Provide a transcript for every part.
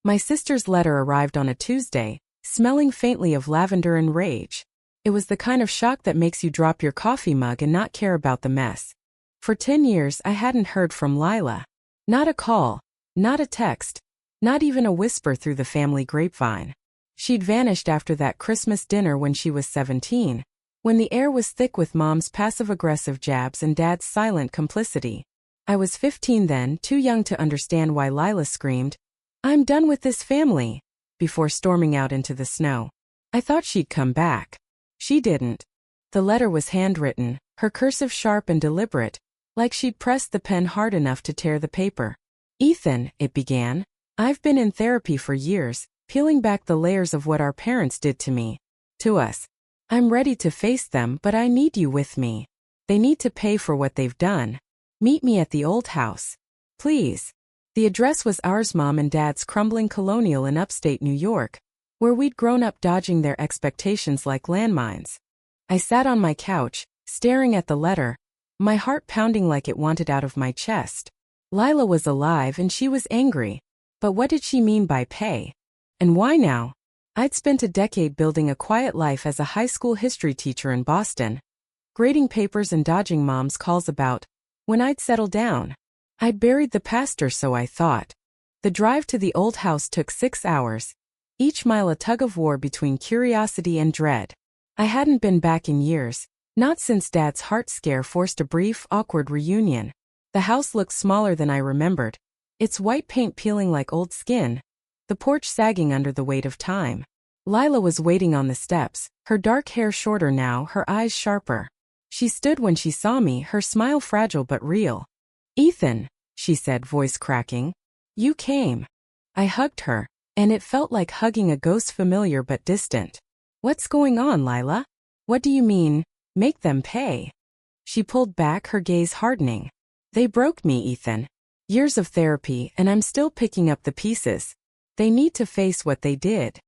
My sister's letter arrived on a Tuesday, smelling faintly of lavender and rage. It was the kind of shock that makes you drop your coffee mug and not care about the mess. For 10 years I hadn't heard from Lila. Not a call, not a text, not even a whisper through the family grapevine. She'd vanished after that Christmas dinner when she was 17, when the air was thick with Mom's passive-aggressive jabs and Dad's silent complicity. I was 15 then, too young to understand why Lila screamed, "I'm done with this family," before storming out into the snow. I thought she'd come back. She didn't. The letter was handwritten, her cursive sharp and deliberate, like she'd pressed the pen hard enough to tear the paper. "Ethan," it began, "I've been in therapy for years, peeling back the layers of what our parents did to me, to us. I'm ready to face them, but I need you with me. They need to pay for what they've done. Meet me at the old house. Please." The address was ours, Mom and Dad's crumbling colonial in upstate New York, where we'd grown up dodging their expectations like landmines. I sat on my couch, staring at the letter, my heart pounding like it wanted out of my chest. Lila was alive and she was angry. But what did she mean by pay? And why now? I'd spent a decade building a quiet life as a high school history teacher in Boston, grading papers and dodging Mom's calls about when I'd settle down. I'd buried the pastor, so I thought. The drive to the old house took 6 hours, each mile a tug-of-war between curiosity and dread. I hadn't been back in years, not since Dad's heart scare forced a brief, awkward reunion. The house looked smaller than I remembered, its white paint peeling like old skin, the porch sagging under the weight of time. Lila was waiting on the steps, her dark hair shorter now, her eyes sharper. She stood when she saw me, her smile fragile but real. "Ethan," she said, voice cracking. "You came." I hugged her, and it felt like hugging a ghost, familiar but distant. "What's going on, Lila? What do you mean, make them pay?" She pulled back, her gaze hardening. "They broke me, Ethan. Years of therapy, and I'm still picking up the pieces. They need to face what they did."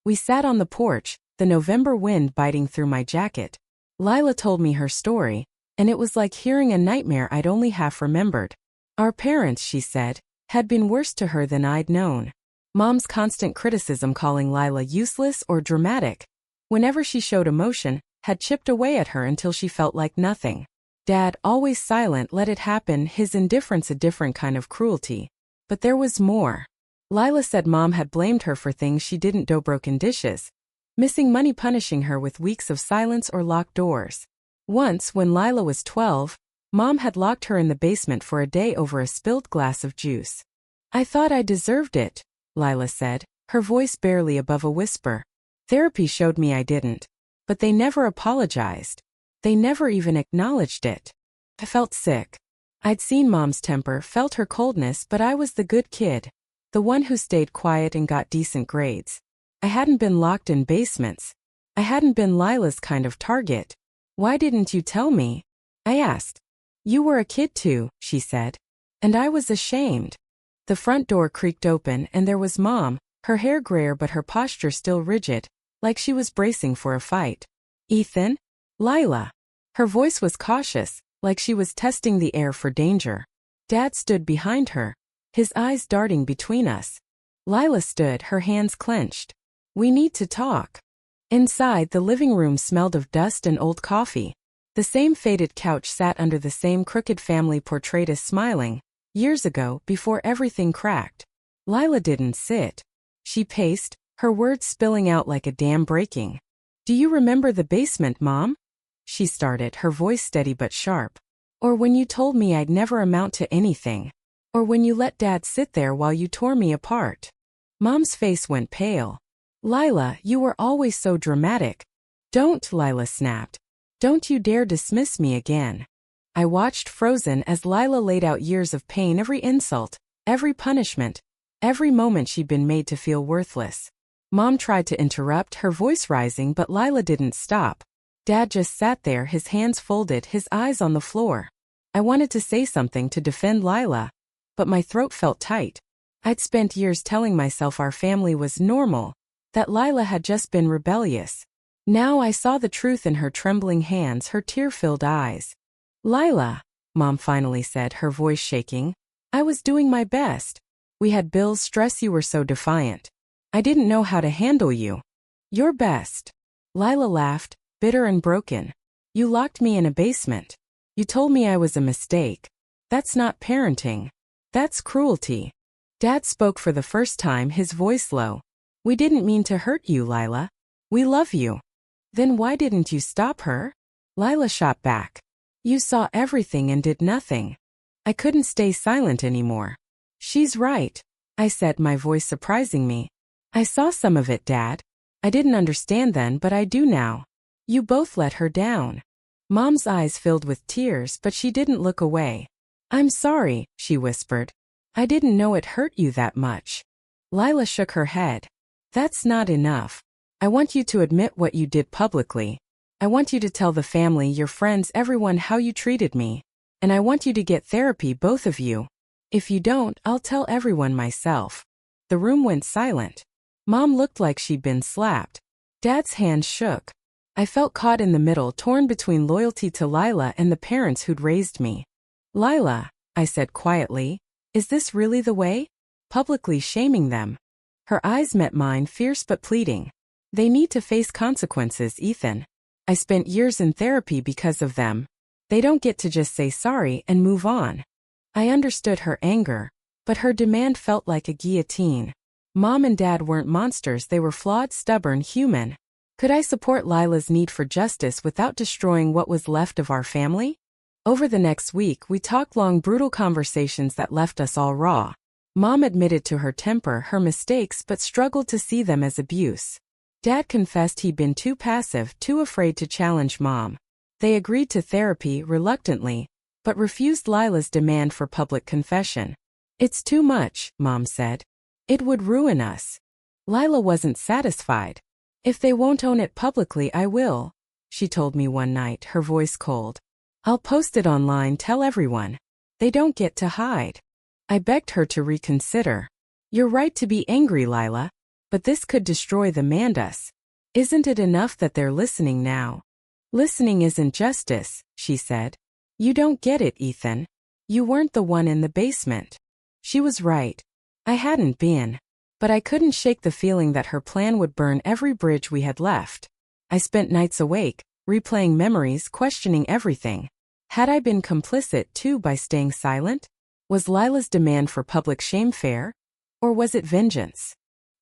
We sat on the porch, the November wind biting through my jacket. Lila told me her story, and it was like hearing a nightmare I'd only half remembered. Our parents, she said, had been worse to her than I'd known. Mom's constant criticism, calling Lila useless or dramatic, whenever she showed emotion, had chipped away at her until she felt like nothing. Dad, always silent, let it happen, his indifference a different kind of cruelty. But there was more. Lila said Mom had blamed her for things she didn't do, broken dishes, missing money, punishing her with weeks of silence or locked doors. Once, when Lila was 12, Mom had locked her in the basement for a day over a spilled glass of juice. "I thought I deserved it," Lila said, her voice barely above a whisper. "Therapy showed me I didn't. But they never apologized. They never even acknowledged it." I felt sick. I'd seen Mom's temper, felt her coldness, but I was the good kid, the one who stayed quiet and got decent grades. I hadn't been locked in basements. I hadn't been Lila's kind of target. "Why didn't you tell me?" I asked. "You were a kid too," she said. And I was ashamed. The front door creaked open and there was Mom, her hair grayer but her posture still rigid, like she was bracing for a fight. "Ethan?" "Lila." Her voice was cautious, like she was testing the air for danger. Dad stood behind her, his eyes darting between us. Lila stood, her hands clenched. "We need to talk." Inside, the living room smelled of dust and old coffee. The same faded couch sat under the same crooked family portrait as smiling, years ago, before everything cracked. Lila didn't sit. She paced, her words spilling out like a dam breaking. "Do you remember the basement, Mom?" She started, her voice steady but sharp. "Or when you told me I'd never amount to anything? Or when you let Dad sit there while you tore me apart?" Mom's face went pale. "Lila, you were always so dramatic." "Don't," Lila snapped. "Don't you dare dismiss me again." I watched frozen as Lila laid out years of pain, every insult, every punishment, every moment she'd been made to feel worthless. Mom tried to interrupt, her voice rising, but Lila didn't stop. Dad just sat there, his hands folded, his eyes on the floor. I wanted to say something to defend Lila, but my throat felt tight. I'd spent years telling myself our family was normal, that Lila had just been rebellious. Now I saw the truth in her trembling hands, her tear-filled eyes. "Lila," Mom finally said, her voice shaking, "I was doing my best. We had bills, stress, you were so defiant. I didn't know how to handle you. You're best. Lila laughed, bitter and broken. You locked me in a basement. You told me I was a mistake. That's not parenting. That's cruelty. Dad spoke for the first time, his voice low. We didn't mean to hurt you, Lila. We love you. Then why didn't you stop her? Lila shot back. You saw everything and did nothing. I couldn't stay silent anymore. She's right, I said, my voice surprising me. I saw some of it, Dad. I didn't understand then, but I do now. You both let her down. Mom's eyes filled with tears, but she didn't look away. I'm sorry, she whispered. I didn't know it hurt you that much. Lila shook her head. That's not enough. I want you to admit what you did publicly. I want you to tell the family, your friends, everyone how you treated me. And I want you to get therapy, both of you. If you don't, I'll tell everyone myself. The room went silent. Mom looked like she'd been slapped. Dad's hand shook. I felt caught in the middle, torn between loyalty to Lila and the parents who'd raised me. Lila, I said quietly, is this really the way? Publicly shaming them. Her eyes met mine, fierce but pleading. They need to face consequences, Ethan. I spent years in therapy because of them. They don't get to just say sorry and move on. I understood her anger, but her demand felt like a guillotine. Mom and Dad weren't monsters, they were flawed, stubborn, human. Could I support Lila's need for justice without destroying what was left of our family? Over the next week, we talked long, brutal conversations that left us all raw. Mom admitted to her temper, her mistakes, but struggled to see them as abuse. Dad confessed he'd been too passive, too afraid to challenge Mom. They agreed to therapy reluctantly, but refused Lila's demand for public confession. It's too much, Mom said. It would ruin us. Lila wasn't satisfied. If they won't own it publicly, I will, she told me one night, her voice cold. I'll post it online, tell everyone. They don't get to hide. I begged her to reconsider. You're right to be angry, Lila, but this could destroy the Mandas. Isn't it enough that they're listening now? Listening isn't justice, she said. You don't get it, Ethan. You weren't the one in the basement. She was right. I hadn't been. But I couldn't shake the feeling that her plan would burn every bridge we had left. I spent nights awake, replaying memories, questioning everything. Had I been complicit too by staying silent? Was Lila's demand for public shame fair? Or was it vengeance?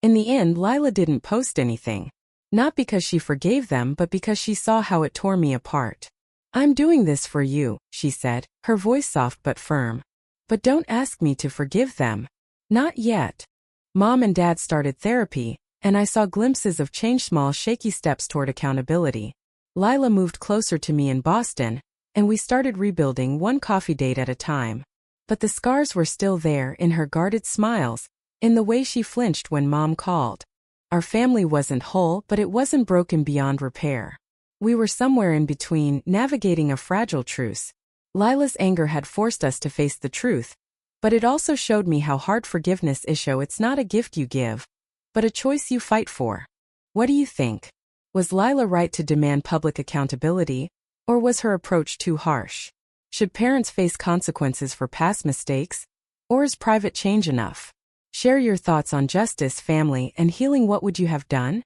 In the end, Lila didn't post anything. Not because she forgave them, but because she saw how it tore me apart. I'm doing this for you, she said, her voice soft but firm. But don't ask me to forgive them. Not yet. Mom and Dad started therapy, and I saw glimpses of change, small shaky steps toward accountability. Lila moved closer to me in Boston, and we started rebuilding one coffee date at a time. But the scars were still there, in her guarded smiles, in the way she flinched when Mom called. Our family wasn't whole, but it wasn't broken beyond repair. We were somewhere in between, navigating a fragile truce. Lila's anger had forced us to face the truth, but it also showed me how hard forgiveness is. It's not a gift you give, but a choice you fight for. What do you think? Was Lila right to demand public accountability, or was her approach too harsh? Should parents face consequences for past mistakes, or is private change enough? Share your thoughts on justice, family, and healing. What would you have done?